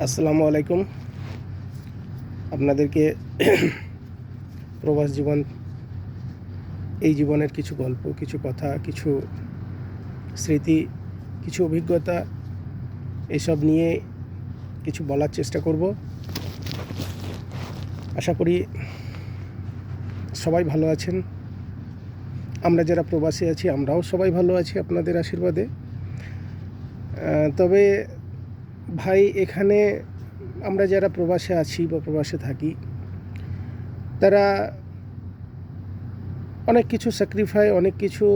আসসালামু আলাইকুম। আপনাদেরকে প্রবাস জীবন, এই জীবনের কিছু গল্প, কিছু কথা, কিছু স্মৃতি, কিছু অভিজ্ঞতা এসব নিয়ে কিছু বলার চেষ্টা করব। আশা করি সবাই ভালো আছেন। আমরা যারা প্রবাসী আছি আমরাও সবাই ভালো আছি আপনাদের আশীর্বাদে। তবে ভাই, এখানে আমরা যারা প্রবাসে আছি বা প্রবাসে থাকি, তারা অনেক কিছু স্যাক্রিফাই, অনেক কিছু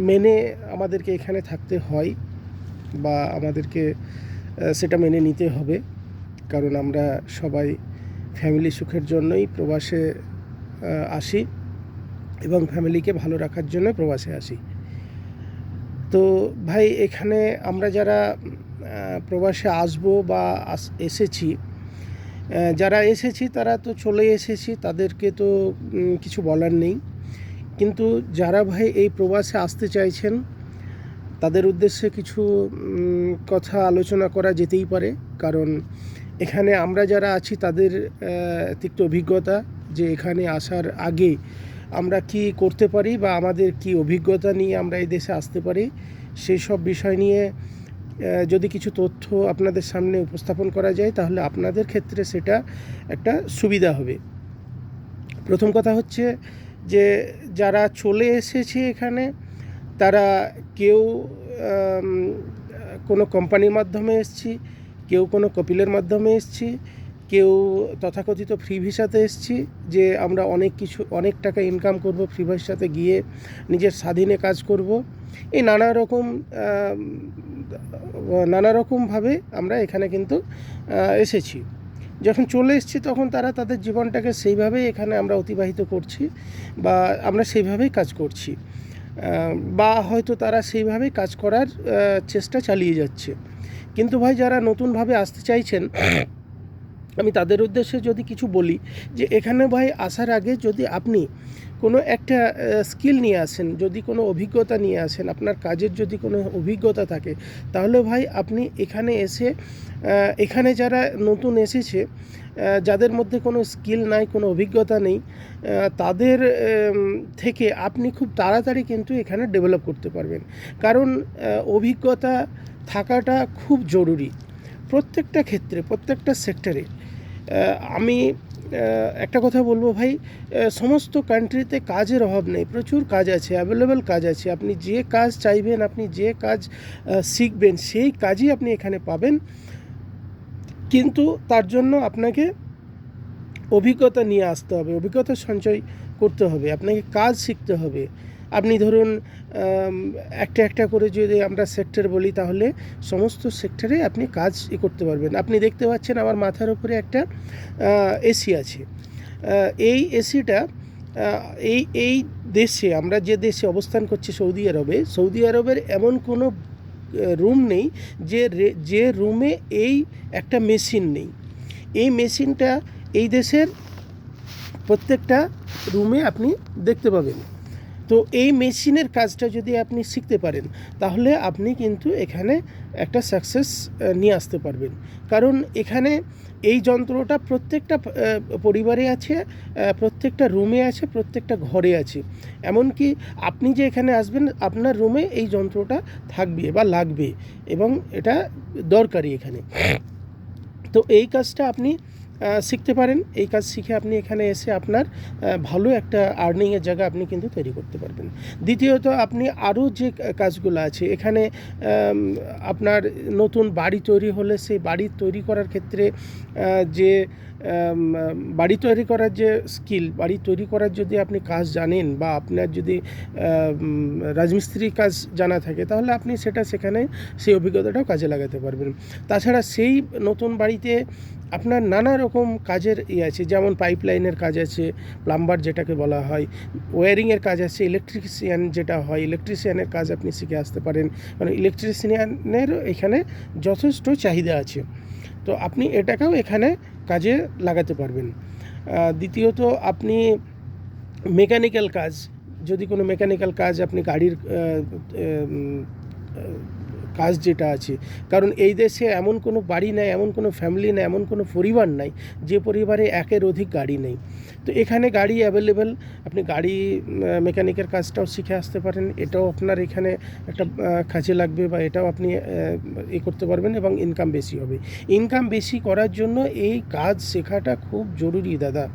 মেনে আমাদেরকে এখানে থাকতে হয় বা আমাদেরকে সেটা মেনে নিতে হবে। কারণ আমরা সবাই ফ্যামিলি সুখের জন্যই প্রবাসে আসি এবং ফ্যামিলিকে ভালো রাখার জন্য প্রবাসে আসি। তো ভাই, এখানে আমরা যারা প্রবাসে আসবো বা এসেছি, যারা এসেছি তারা তো চলে এসেছি, তাদেরকে তো কিছু বলার নেই। কিন্তু যারা ভাই এই প্রবাসে আসতে চাইছেন, তাদের উদ্দেশ্যে কিছু কথা আলোচনা করা যেতেই পারে। কারণ এখানে আমরা যারা আছি তাদের তিক্ত অভিজ্ঞতা, যে এখানে আসার আগে আমরা কি করতে পারি বা আমাদের কি অভিজ্ঞতা নিয়ে আমরা এই দেশে আসতে পারি, সেই সব বিষয় নিয়ে যদি কিছু তথ্য আপনাদের সামনে উপস্থাপন করা যায়, তাহলে আপনাদের ক্ষেত্রে সেটা একটা সুবিধা হবে। প্রথম কথা হচ্ছে যে যারা চলে এসেছে এখানে, তারা কেউ কোনো কোম্পানির মাধ্যমে এসেছি, কেউ কোনো কপিলের মাধ্যমে এসেছি, কেউ তথাকথিত ফ্রি ভিসাতে এসেছি, যে আমরা অনেক টাকা ইনকাম করব, ফ্রি ভিসাতে গিয়ে নিজের স্বাধীনে কাজ করব। এই নানা রকমভাবে আমরা এখানে কিন্তু এসেছি। যখন চলে এসেছি তখন তারা তাদের জীবনটাকে সেইভাবেই এখানে আমরা অতিবাহিত করছি বা আমরা সেইভাবেই কাজ করছি, বা হয়তো তারা সেইভাবেই কাজ করার চেষ্টা চালিয়ে যাচ্ছে। কিন্তু ভাই, যারা নতুনভাবে আসতে চাইছেন, আমি তাদের উদ্দেশ্যে যদি কিছু বলি, যে এখানে ভাই আসার আগে যদি আপনি কোনো একটা স্কিল নিয়ে আসেন, যদি কোনো অভিজ্ঞতা নিয়ে আসেন, আপনার কাজের যদি কোনো অভিজ্ঞতা থাকে, তাহলে ভাই আপনি এখানে এসে, এখানে যারা নতুন এসেছে, যাদের মধ্যে কোনো স্কিল নাই, কোনো অভিজ্ঞতা নেই, তাদের থেকে আপনি খুব তাড়াতাড়ি কিন্তু এখানে ডেভেলপ করতে পারবেন। কারণ অভিজ্ঞতা থাকাটা খুব জরুরি প্রত্যেকটা ক্ষেত্রে, প্রত্যেকটা সেক্টরে। আমি একটা কথা বলবো ভাই, সমস্ত কান্ট্রিতে কাজের অভাব নেই, প্রচুর কাজ আছে, অ্যাভেলেবেল কাজ আছে। আপনি যে কাজ চাইবেন, আপনি যে কাজ শিখবেন, সেই কাজই আপনি এখানে পাবেন। কিন্তু তার জন্য আপনাকে অভিজ্ঞতা নিয়ে আসতে হবে, অভিজ্ঞতা সঞ্চয় করতে হবে, আপনাকে কাজ শিখতে হবে। আপনি ধরুন একটা একটা করে যদি আমরা সেক্টর বলি, তাহলে সমস্ত সেক্টরে আপনি কাজ করতে পারবেন। আপনি দেখতে পাচ্ছেন আমার মাথার উপরে একটা এসি আছে। এই এসিটা এই এই দেশে, আমরা যে দেশে অবস্থান করছি সৌদি আরবের এমন কোনো রুম নেই যে রুমে এই একটা মেশিন নেই। এই মেশিনটা এই দেশের প্রত্যেকটা রুমে আপনি দেখতে পাবেন। তো এই মেশিনের কাজটা যদি আপনি শিখতে পারেন, তাহলে আপনি কিন্তু এখানে একটা সাকসেস নিয়ে আসতে পারবেন। কারণ এখানে এই যন্ত্রটা প্রত্যেকটা পরিবারে আছে, প্রত্যেকটা রুমে আছে, প্রত্যেকটা ঘরে আছে। এমনকি আপনি যে এখানে আসবেন, আপনার রুমে এই যন্ত্রটা থাকবে বা লাগবে, এবং এটা দরকারি এখানে। তো এই কাজটা আপনি শিখতে পারেন। এই কাজ শিখে আপনি এখানে এসে আপনার ভালো একটা আর্নিংয়ের জায়গা আপনি কিন্তু তৈরি করতে পারবেন। দ্বিতীয়ত, আপনি আরও যে কাজগুলো আছে এখানে, আপনার নতুন বাড়ি তৈরি হলে সেই বাড়ি তৈরি করার ক্ষেত্রে যে বাড়ি তৈরি করার যে স্কিল, বাড়ি তৈরি করার যদি আপনি কাজ জানেন, বা আপনার যদি রাজমিস্ত্রির কাজ জানা থাকে, তাহলে আপনি সেখানে সেই অভিজ্ঞতাটাও কাজে লাগাতে পারবেন। তাছাড়া সেই নতুন বাড়িতে আপনার নানা রকম কাজের আছে, যেমন পাইপলাইনের কাজ আছে, প্লাম্বার যেটাকে বলা হয়, ওয়্যারিংয়ের কাজ আছে, ইলেকট্রিশিয়ান যেটা হয়, ইলেকট্রিশিয়ানের কাজ আপনি শিখে আসতে পারেন। কারণ ইলেকট্রিশিয়ানের এখানে যথেষ্ট চাহিদা আছে। তো আপনি এটাকেও এখানে কাজে লাগাতে পারবেন। দ্বিতীয়ত, আপনি মেকানিক্যাল কাজ, যদি কোনো মেকানিক্যাল কাজ, আপনি গাড়ির কাজ যেটা আছে। কারণ এই দেশে এমন কোনো বাড়ি নাই, এমন কোনো ফ্যামিলি নাই, এমন কোনো পরিবার নাই যে পরিবারে একের অধিক গাড়ি নেই। তো এখানে গাড়ি অ্যাভেলেবেল, আপনি গাড়ি মেকানিকের কাজটাও শিখে আসতে পারেন, এটাও আপনার এখানে একটা কাজে লাগবে, বা এটাও আপনি করতে পারবেন এবং ইনকাম বেশি হবে। ইনকাম বেশি করার জন্য এই কাজ শেখাটা খুব জরুরি দাদা।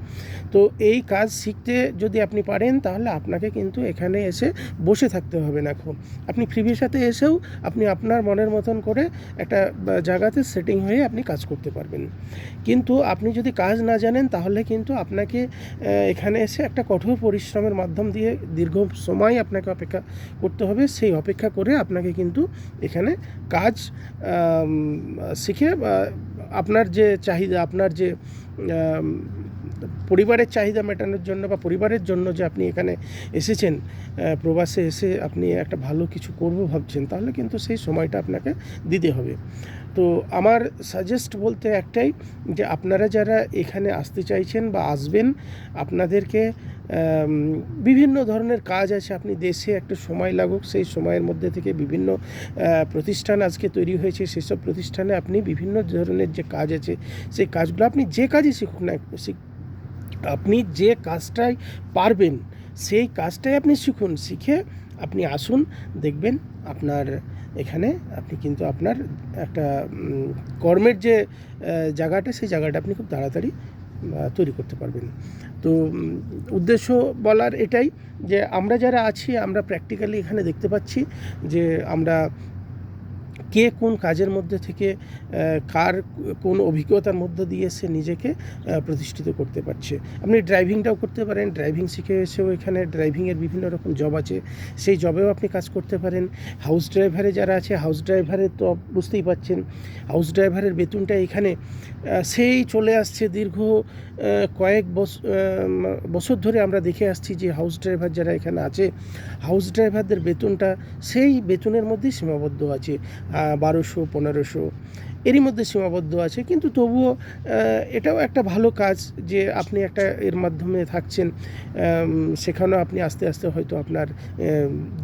তো এই কাজ শিখতে যদি আপনি পারেন তাহলে আপনাকে কিন্তু এখানে এসে বসে থাকতে হবে না। খুব আপনি ফ্রি ভিসাতে এসেও আপনি আপনার মনের মতন করে একটা জায়গাতে সেটিং হয়ে আপনি কাজ করতে পারবেন। কিন্তু আপনি যদি কাজ না জানেন তাহলে কিন্তু আপনাকে এখানে এসে একটা কঠোর পরিশ্রমের মাধ্যম দিয়ে দীর্ঘ সময় আপনাকে অপেক্ষা করতে হবে। সেই অপেক্ষা করে আপনাকে কিন্তু এখানে কাজ শিখে আপনার যে চাহিদা, আপনার যে পরিবারের চাহিদা মেটানোর জন্য বা পরিবারের জন্য যে আপনি এখানে এসেছেন, প্রবাসে এসে আপনি একটা ভালো কিছু করব ভাবছেন, তাহলে কিন্তু সেই সময়টা আপনাকে দিতে হবে। তো আমার সাজেস্ট বলতে একটাই, যে আপনারা যারা এখানে আসতে চাইছেন বা আসবেন, আপনাদেরকে বিভিন্ন ধরনের কাজ আছে। আপনি দেশে একটা সময় লাগুক, সেই সময়ের মধ্যে থেকে বিভিন্ন প্রতিষ্ঠান আজকে তৈরি হয়েছে, সেসব প্রতিষ্ঠানে আপনি বিভিন্ন ধরনের যে কাজ আছে সেই কাজগুলো আপনি যে কাজই শিখুন না, আপনি যে কাজটাই পারবেন সেই কাজটাই আপনি শিখুন। শিখে আপনি আসুন, দেখবেন আপনার এখানে আপনি কিন্তু আপনার একটা কর্মের যে জায়গাটা, সেই জায়গাটা আপনি খুব তাড়াতাড়ি তৈরি করতে পারবেন। তো উদ্দেশ্য বলার এটাই, যে আমরা যারা আছি আমরা প্র্যাকটিক্যালি এখানে দেখতে পাচ্ছি যে আমরা কে কোন কাজের মধ্যে থেকে কার কোন অভিজ্ঞতার মধ্য দিয়ে সে নিজেকে প্রতিষ্ঠিত করতে পারছে। আপনি ড্রাইভিংটাও করতে পারেন, ড্রাইভিং শিখে এসেও এখানে ড্রাইভিংয়ের বিভিন্ন রকম জব আছে, সেই জবেও আপনি কাজ করতে পারেন। হাউস ড্রাইভারে যারা আছে, হাউস ড্রাইভারের তো বুঝতেই পাচ্ছেন, হাউস ড্রাইভারের বেতনটা এখানে সেই চলে আসছে দীর্ঘ কয়েক বছর ধরে আমরা দেখে আসছি যে হাউস ড্রাইভার যারা এখানে আছে, হাউস ড্রাইভারদের বেতনটা সেই বেতনের মধ্যেই সীমাবদ্ধ আছে, 1200-1500 এরই মধ্যে সীমাবদ্ধ আছে। কিন্তু তবুও এটাও একটা ভালো কাজ যে আপনি একটা এর মাধ্যমে থাকছেন, সেখানেও আপনি আস্তে আস্তে হয়তো আপনার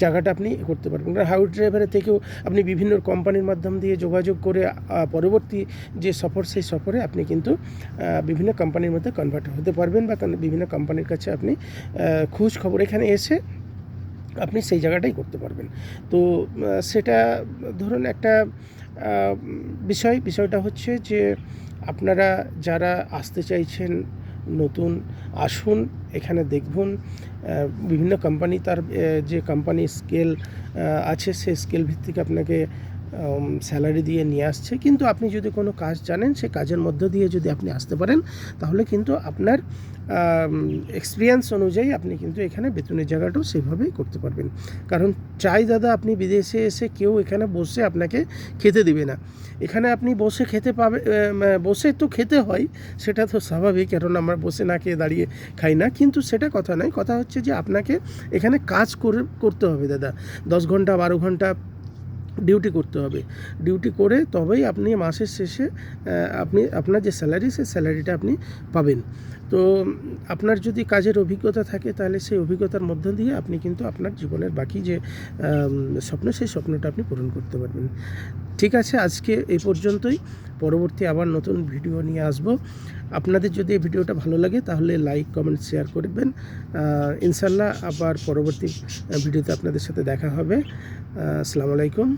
জায়গাটা আপনি করতে পারবেন। হাউস ড্রাইভারের থেকেও আপনি বিভিন্ন কোম্পানির মাধ্যম দিয়ে যোগাযোগ করে পরবর্তী যে সফর, সেই সফরে আপনি কিন্তু বিভিন্ন কোম্পানির মধ্যে কনভার্ট হতে পারবেন, বা বিভিন্ন কোম্পানির কাছে আপনি খোঁজ খবর এখানে এসে আপনি সেই জায়গাটাই করতে পারবেন। তো সেটা ধরুন একটা বিষয়টা হচ্ছে যে আপনারা যারা আসতে চাইছেন নতুন, আসুন এখানে দেখুন। বিভিন্ন কোম্পানি তার যে কোম্পানি স্কেল আছে, সেই স্কেল ভিত্তিক আপনাকে স্যালারি দিয়ে নিয়ে আসছে। কিন্তু আপনি যদি কোনো কাজ জানেন, সেই কাজের মধ্য দিয়ে যদি আপনি আসতে পারেন, তাহলে কিন্তু আপনার এক্সপিরিয়েন্স অনুযায়ী আপনি কিন্তু এখানে বেতনের জায়গাটাও সেভাবেই করতে পারবেন। কারণ চাই দাদা, আপনি বিদেশে এসে কেউ এখানে বসে আপনাকে খেতে দেবে না। এখানে আপনি বসে খেতে বসে তো খেতে হয়, সেটা তো স্বাভাবিক, কারণ আমরা বসে না খেয়ে দাঁড়িয়ে খাই না। কিন্তু সেটা কথা নয়, কথা হচ্ছে যে আপনাকে এখানে কাজ করতে হবে দাদা। 10 ঘন্টা 12 ঘন্টা ডিউটি করতে হবে। ডিউটি করে তবেই আপনি মাসের শেষে আপনার যে স্যালারি, সেই স্যালারিটা আপনি পাবেন। তো আপনার যদি কাজের অভিজ্ঞতা থাকে, তাহলে সেই অভিজ্ঞতার মধ্য দিয়ে আপনি কিন্তু আপনার জীবনের বাকি যে স্বপ্ন, সেই স্বপ্নটা আপনি পূরণ করতে পারবেন। ঠিক আছে, আজকে এই পর্যন্তই। পরবর্তী আবার নতুন ভিডিও নিয়ে আসব। আপনাদের যদি এই ভিডিওটা ভালো লাগে তাহলে লাইক, কমেন্ট, শেয়ার করবেন। ইনশাল্লাহ আবার পরবর্তী ভিডিওতে আপনাদের সাথে দেখা হবে। আসসালামু আলাইকুম।